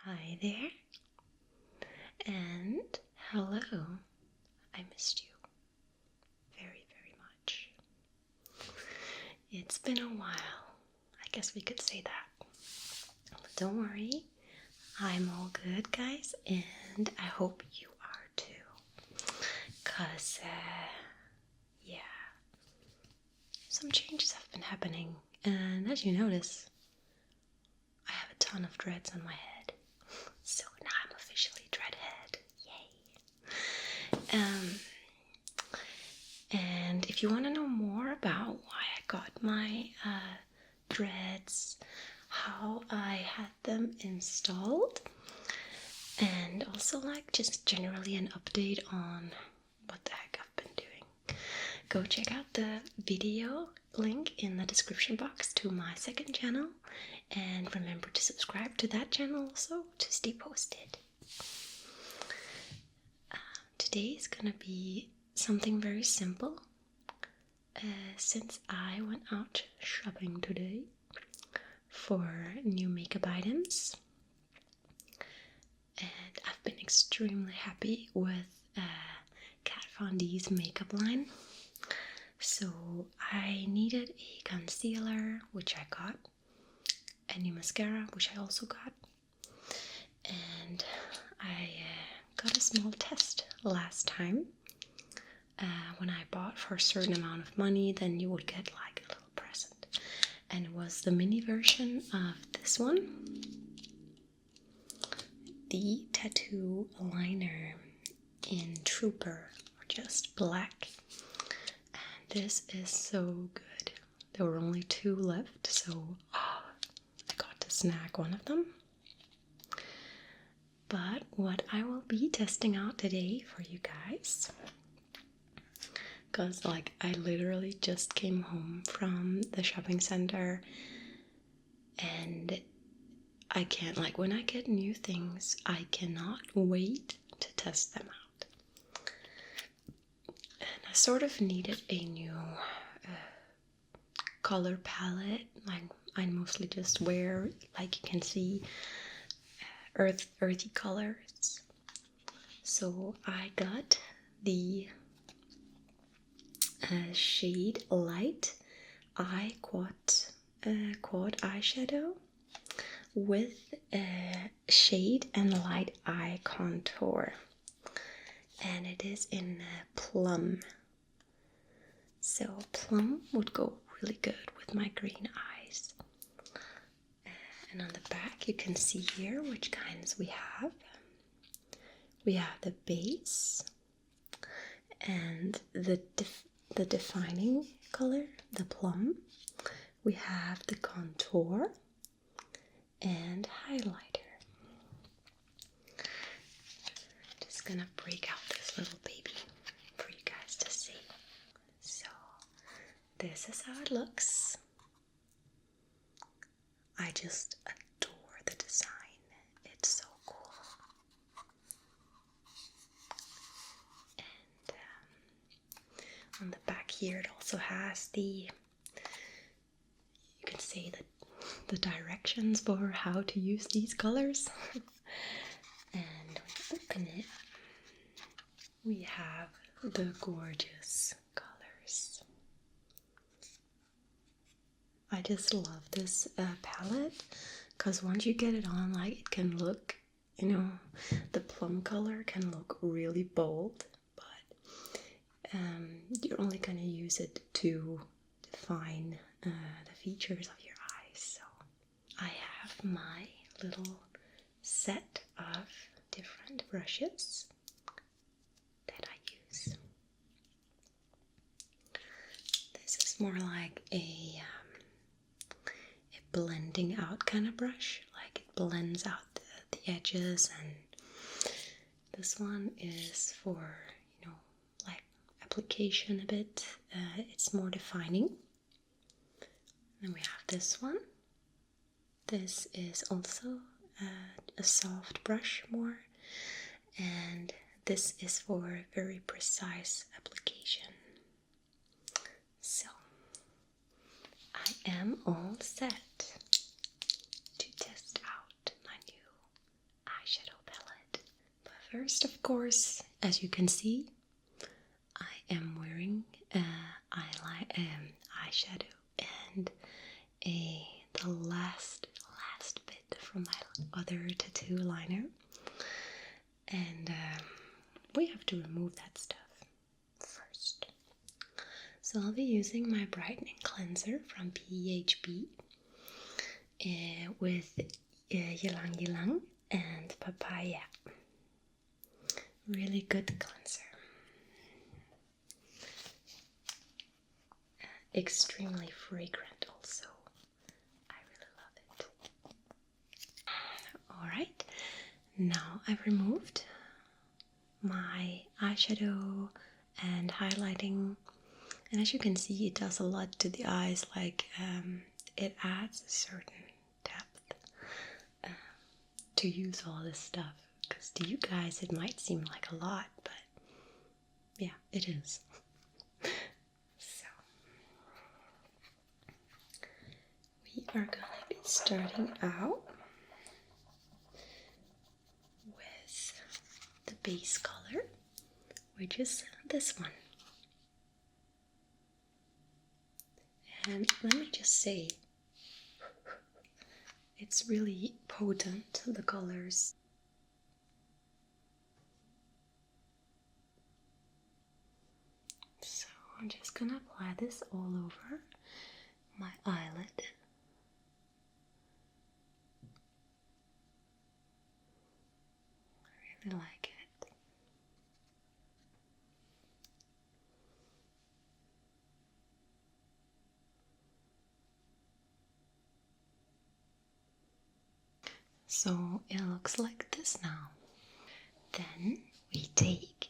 Hi there, and hello. I missed you very, very much. It's been a while, I guess we could say that. But don't worry, I'm all good, guys, and I hope you are too. Cause, yeah, some changes have been happening, and as you notice, I have a ton of dreads on my head. So now I'm officially dreadhead. Yay! And if you want to know more about why I got my dreads, how I had them installed, and also like just generally an update on what the heck I've been doing, go check out the video link in the description box to my second channel, and remember to subscribe to that channel also to stay posted. Today is gonna be something very simple, since I went out shopping today for new makeup items, and I've been extremely happy with Kat Von D's makeup line. So I needed a concealer, which I got, a new mascara, which I also got, and I got a small test last time. When I bought for a certain amount of money, then you would get like a little present, and it was the mini version of this one, the tattoo liner in Trooper, or just black. And this is so good. There were only 2 left, so I got to snag one of them. But what I will be testing out today for you guys, because like I literally just came home from the shopping center, and I can't, like, when I get new things, I cannot wait to test them out. And I sort of needed a new color palette. Like, I mostly just wear, like you can see, earthy colors. So I got the shade Light quad eyeshadow with shade and light eye contour, and it is in plum. So plum would go really good with my green eyes. And on the back you can see here which kinds we have. We have the base and the defining color, the plum. We have the contour and highlighter. Just gonna break out this little baby for you guys to see. So this is how it looks. I just adore the design. It's so cool. And on the back here it also has the, you can say that the directions for how to use these colors. And when you open it, we have the gorgeous colors. I just love this palette, because once you get it on, like, it can look, you know, the plum color can look really bold, but you're only going to use it to define the features of your eyes. So I have my little set of different brushes that I use. This is more like a blending out kind of brush, like it blends out the edges, and this one is for, you know, like application a bit. It's more defining. Then we have this one. This is also a soft brush more, and this is for very precise application. So I am all set to test out my new eyeshadow palette. But first, of course, as you can see, I am wearing eyeshadow and the last bit from my other tattoo liner, and we have to remove that stuff first. So I'll be using my brightening cleanser from PHB with ylang ylang and papaya. Really good cleanser. Extremely fragrant also. I really love it. Alright, now I've removed my eyeshadow and highlighting, and as you can see, it does a lot to the eyes. Like it adds a certain depth to use all this stuff, because to you guys it might seem like a lot, but yeah, it is. So we are going to be starting out with the base color, which is this one. And let me just say, it's really potent, the colors. So I'm just gonna apply this all over my eyelid. I really like it. So it looks like this now. Then we take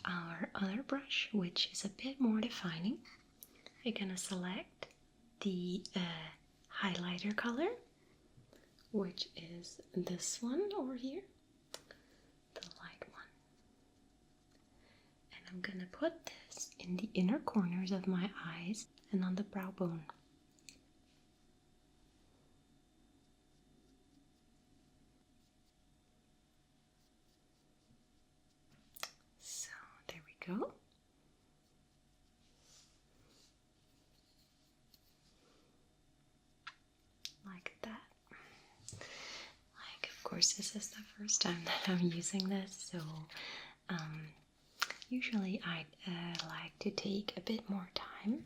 our other brush, which is a bit more defining. We're gonna select the highlighter color, which is this one over here, the light one. And I'm gonna put this in the inner corners of my eyes and on the brow bone. So there we go. Like that. Like, of course, this is the first time that I'm using this, so usually I like to take a bit more time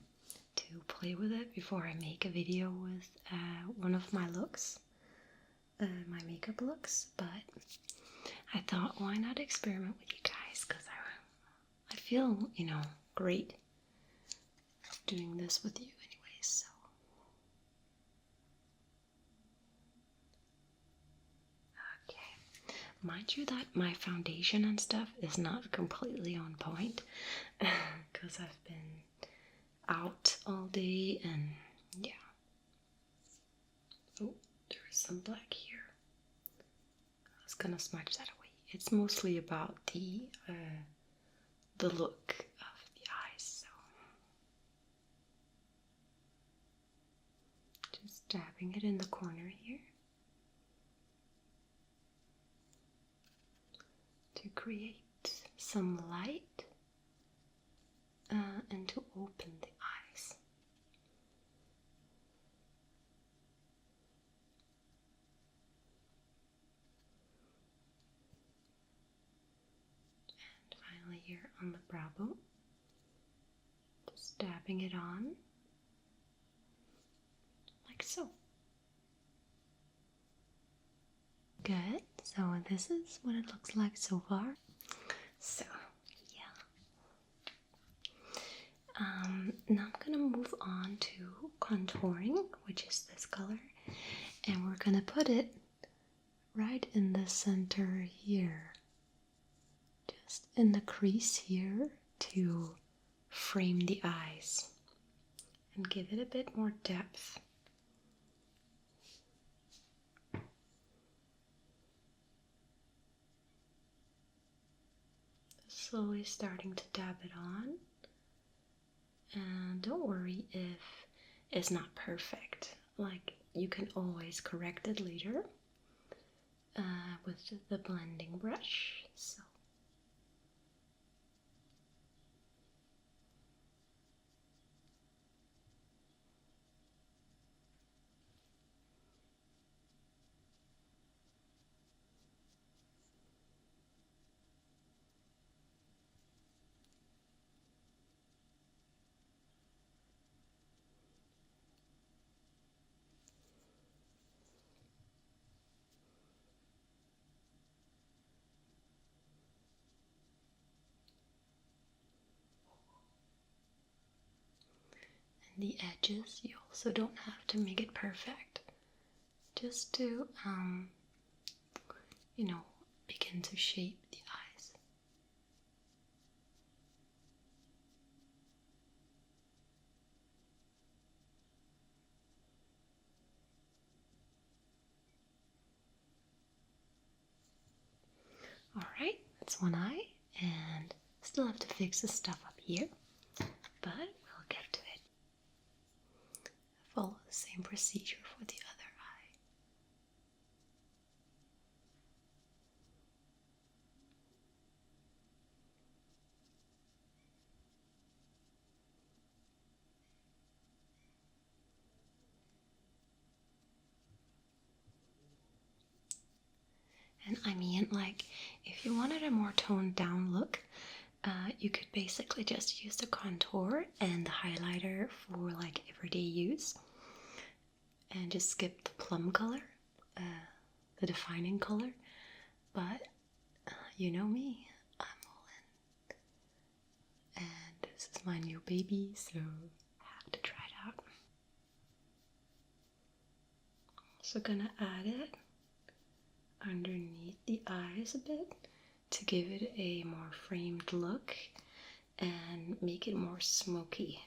to play with it before I make a video with one of my looks, my makeup looks, but I thought, why not experiment with you guys, because I feel, you know, great doing this with you anyways, so. Okay, mind you that my foundation and stuff is not completely on point, because I've been out all day, and yeah. Oh, there is some black here. I was gonna smudge that away. It's mostly about the look of the eyes, so just dabbing it in the corner here to create some light and to open the eyes. And finally here on the brow bone, just dabbing it on like so. Good, so this is what it looks like so far. So now I'm gonna move on to contouring, which is this color, and we're gonna put it right in the center here, just in the crease here, to frame the eyes and give it a bit more depth. Slowly starting to dab it on. And don't worry if it's not perfect. Like, you can always correct it later with the blending brush. So the edges, you also don't have to make it perfect. Just to, you know, begin to shape the eyes. Alright, that's one eye, and still have to fix the stuff up here, but we'll get to it. Follow the same procedure for the other eye. And I mean, like, if you wanted a more toned down look, you could basically just use the contour and the highlighter for like everyday use, and just skip the plum color, the defining color. But you know me, I'm all in, and this is my new baby, so I have to try it out. Also gonna add it underneath the eyes a bit to give it a more framed look and make it more smoky.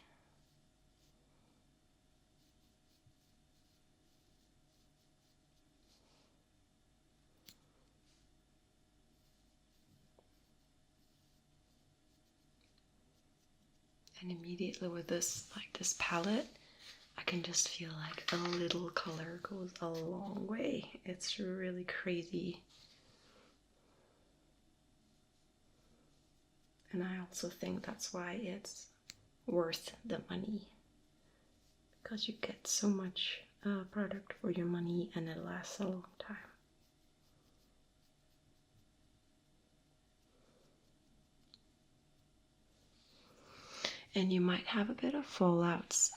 And immediately with this, like this palette, I can just feel like a little color goes a long way. It's really crazy. And I also think that's why it's worth the money, because you get so much product for your money and it lasts a long time. And you might have a bit of fallouts,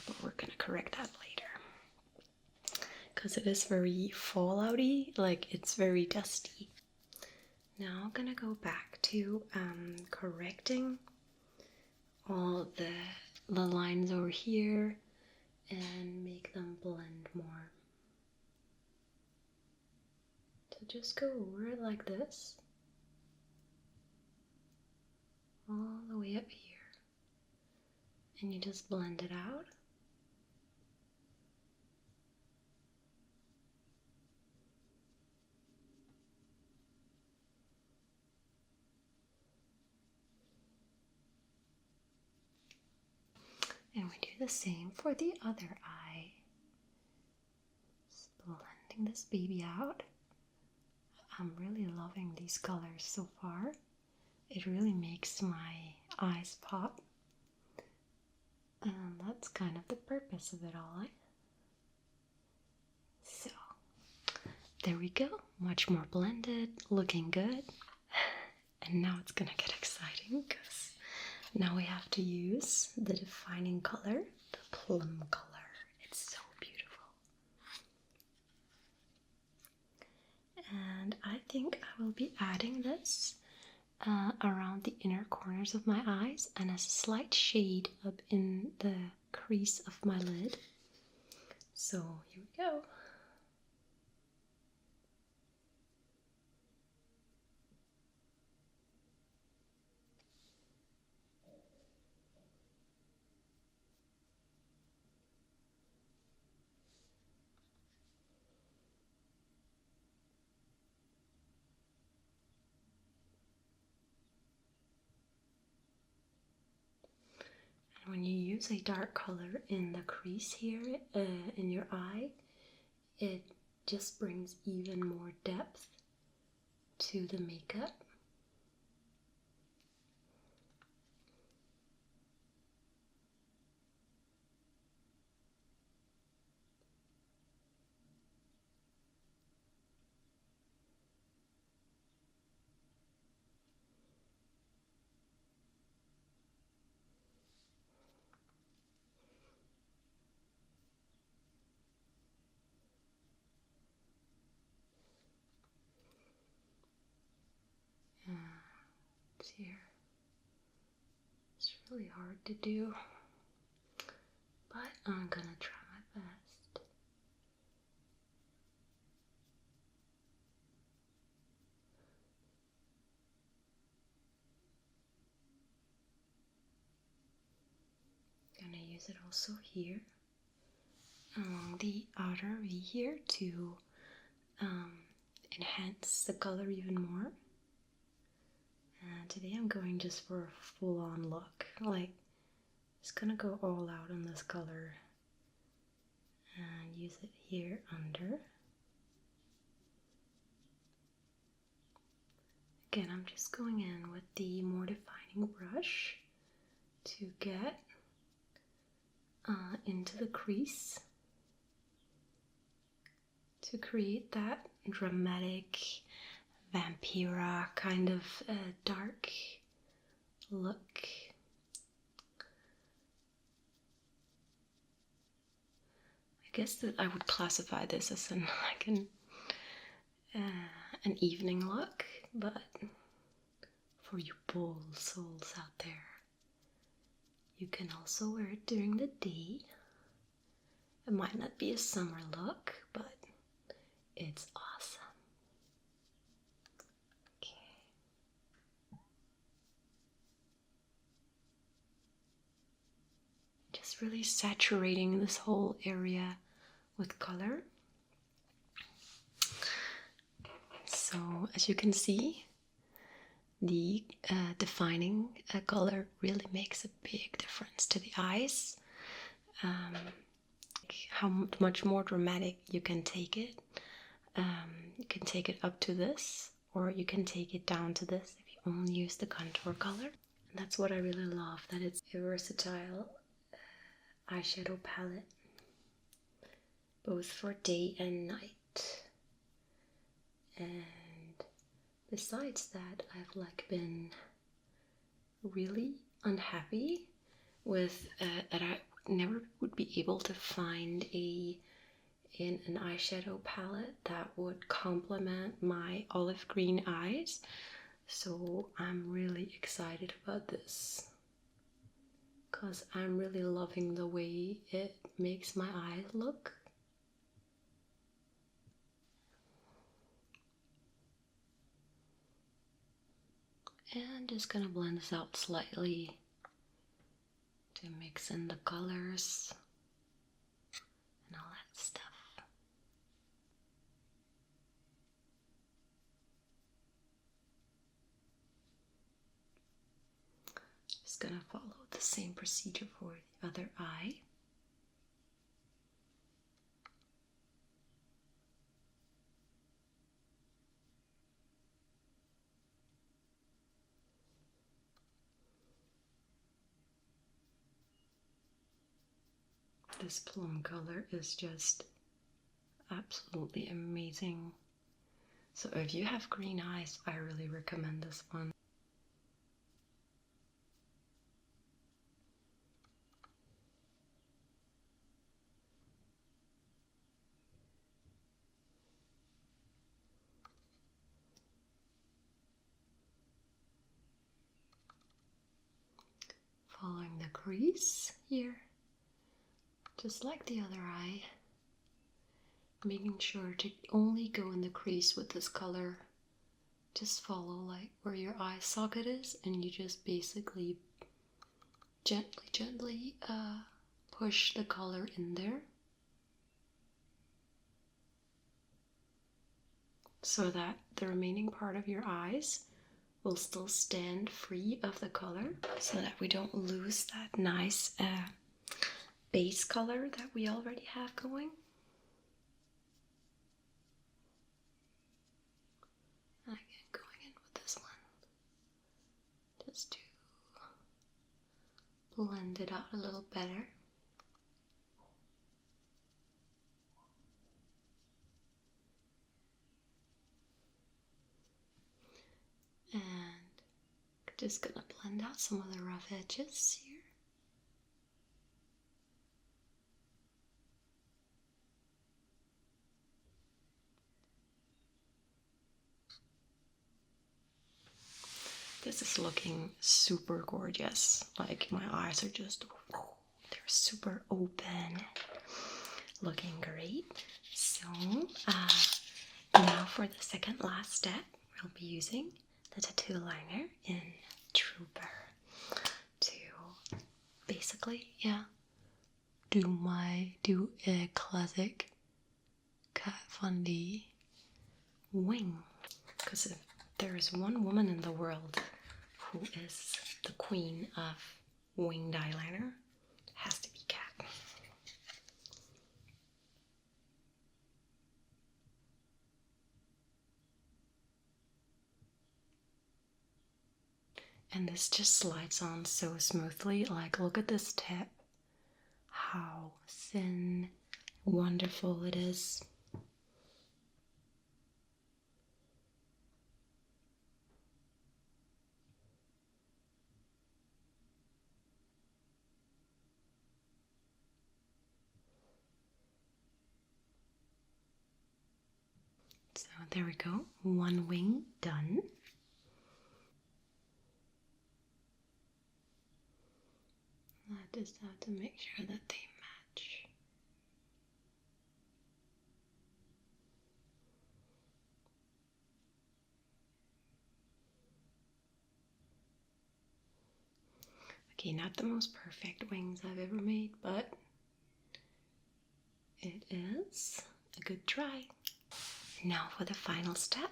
but we're gonna correct that later, because it is very fallouty, like it's very dusty. Now I'm gonna go back to correcting all the lines over here and make them blend more. So just go over it like this, all the way up here, and you just blend it out. And we do the same for the other eye. Just blending this baby out. I'm really loving these colors so far. It really makes my eyes pop. And that's kind of the purpose of it all. So, there we go. Much more blended, looking good. And now it's gonna get exciting because now we have to use the defining color, the plum color. It's so beautiful. And I think I will be adding this around the inner corners of my eyes and as a slight shade up in the crease of my lid. So here we go. When you use a dark color in the crease here in your eye, it just brings even more depth to the makeup. Here. It's really hard to do, but I'm gonna try my best. Gonna use it also here along the outer V here to enhance the color even more. And today I'm going just for a full-on look, like just gonna go all out on this color and use it here under. Again, I'm just going in with the more defining brush to get into the crease to create that dramatic vampira kind of dark look. I guess that I would classify this as an evening look, but for you bold souls out there, you can also wear it during the day. It might not be a summer look, but it's awesome. Just really saturating this whole area with color. So as you can see, the defining color really makes a big difference to the eyes. How much more dramatic you can take it. You can take it up to this, or you can take it down to this if you only use the contour color. And that's what I really love, that it's a versatile eyeshadow palette, both for day and night. And besides that, I've been really unhappy with that I never would be able to find an eyeshadow palette that would complement my olive green eyes. So I'm really excited about this, because I'm really loving the way it makes my eyes look. And just gonna blend this out slightly to mix in the colors and all that stuff. Just gonna follow the same procedure for the other eye. This plum color is just absolutely amazing. So if you have green eyes, I really recommend this one. Following the crease here, just like the other eye, making sure to only go in the crease with this color. Just follow where your eye socket is, and you just basically gently push the color in there, so that the remaining part of your eyes will still stand free of the color, so that we don't lose that nice base color that we already have going. Again, go blend it out a little better. And just gonna blend out some of the rough edges here. This is looking super gorgeous. Like my eyes are just, they're super open. Looking great. So now for the second last step, we'll be using the tattoo liner in Trooper to basically, do a classic Kat Von D wing. Because if there is one woman in the world who is the queen of winged eyeliner, it has to be Kat. And this just slides on so smoothly. Like, look at this tip. How thin, wonderful it is. So there we go, one wing done. I just have to make sure that they match. Okay, not the most perfect wings I've ever made, but it is a good try. Now for the final step.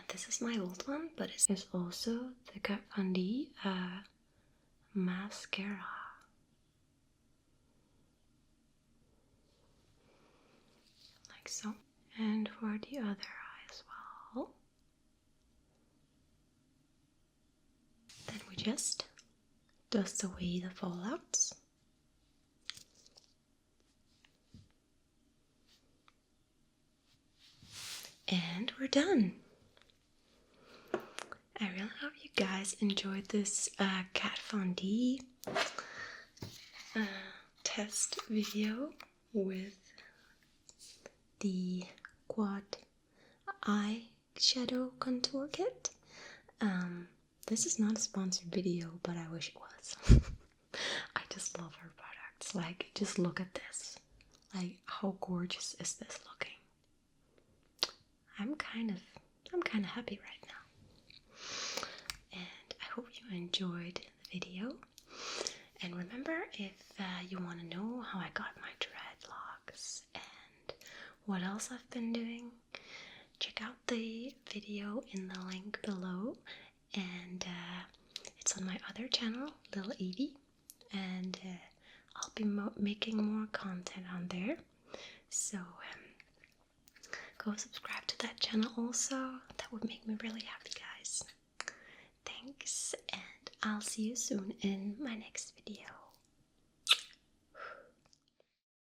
This is my old one, but it's also the Kat Von D mascara. Like so. And for the other eye as well. Then we just dust away the fallouts. And we're done. I really hope you guys enjoyed this Kat Von D test video with the quad eyeshadow contour kit. This is not a sponsored video, but I wish it was. I just love her products. Like, just look at this. Like, how gorgeous is this looking? I'm kind of happy right now. And I hope you enjoyed the video. And remember, if you want to know how I got my dreadlocks and what else I've been doing, check out the video in the link below. And it's on my other channel, LilEvy. And I'll be making more content on there. So go subscribe to that channel also. That would make me really happy, guys. Thanks, and I'll see you soon in my next video.